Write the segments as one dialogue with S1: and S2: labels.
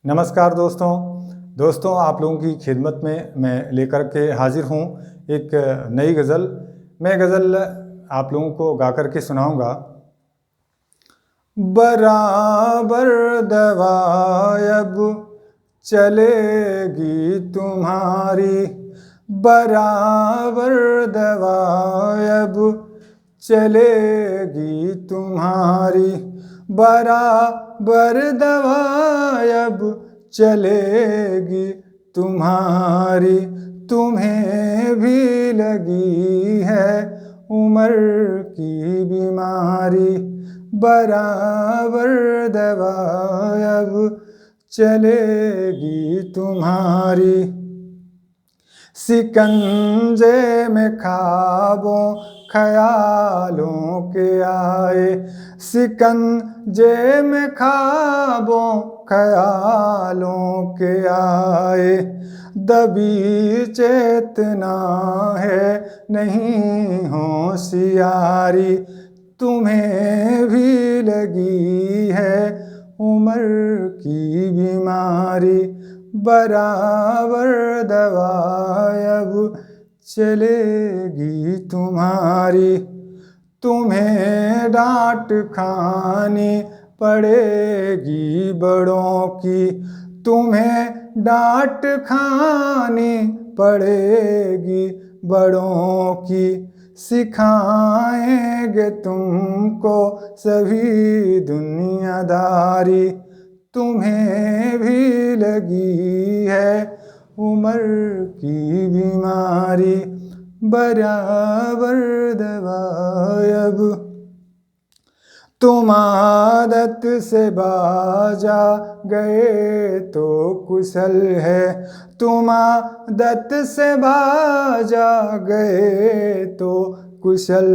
S1: नमस्कार दोस्तों आप लोगों की खिदमत में मैं लेकर के हाजिर हूँ एक नई गज़ल। मैं गज़ल आप लोगों को गा कर के सुनाऊँगा। बराबर दवा अब चलेगी तुम्हारी, बराबर दवा अब चलेगी तुम्हारी, बराबर दवा अब चलेगी तुम्हारी। तुम्हें भी लगी है उम्र की बीमारी, बराबर दवा अब चलेगी तुम्हारी। शिकंजे में ख्वाबों ख्यालों के आए, शिकंजे में ख्वाबों ख्यालों के आए। दबी चेतना है नहीं होशियारी, तुम्हें भी लगी है उम्र की बीमारी, बराबर दवा अब चलेगी तुम्हारी। तुम्हें डांट खानी पड़ेगी बड़ों की, तुम्हें डांट खानी पड़ेगी बड़ों की। सिखाएंगे तुमको सभी दुनियादारी, तुम्हें भी लगी है उम्र की बीमारी, बराबर दवा अब। तुम आदत से बाजा गए तो कुशल है, तुम आदत से बाजा गए तो कुशल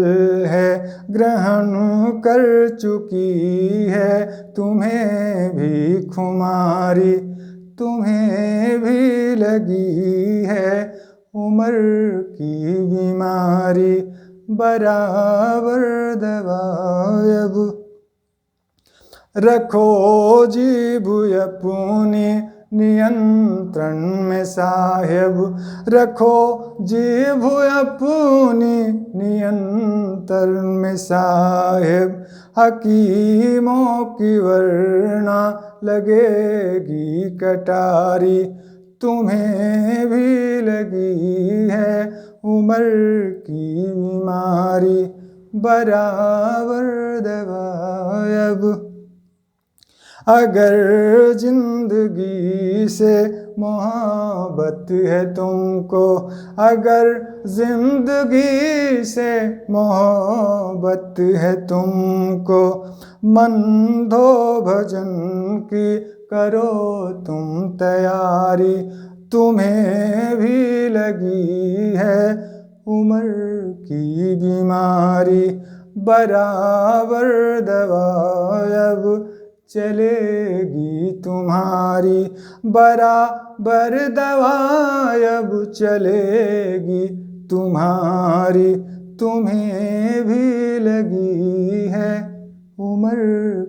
S1: है। ग्रहण कर चुकी है तुम्हें भी खुमारी, तुम्हें भी लगी है उम्र की बीमारी, बराबर दवा अब। रखो जीभ अपनी नियंत्रण में साहिब, रखो जीभ अपनी नियंत्रण में साहिब। हकीमों की वरना लगेगी कटारी, तुम्हें भी लगी है उम्र की बीमारी, बराबर दवा अब। अगर जिंदगी से मोहब्बत है तुमको, अगर जिंदगी से मोहब्बत है तुमको, मन धो भजन की करो तुम तैयारी। तुम्हें भी लगी है उम्र की बीमारी, बराबर दवा अब चलेगी तुम्हारी, बराबर दवा अब चलेगी तुम्हारी। तुम्हें भी लगी है उम्र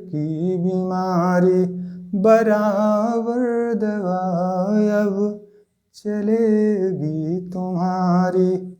S1: की बीमारी, बराबर दवा अब चलेगी तुम्हारी।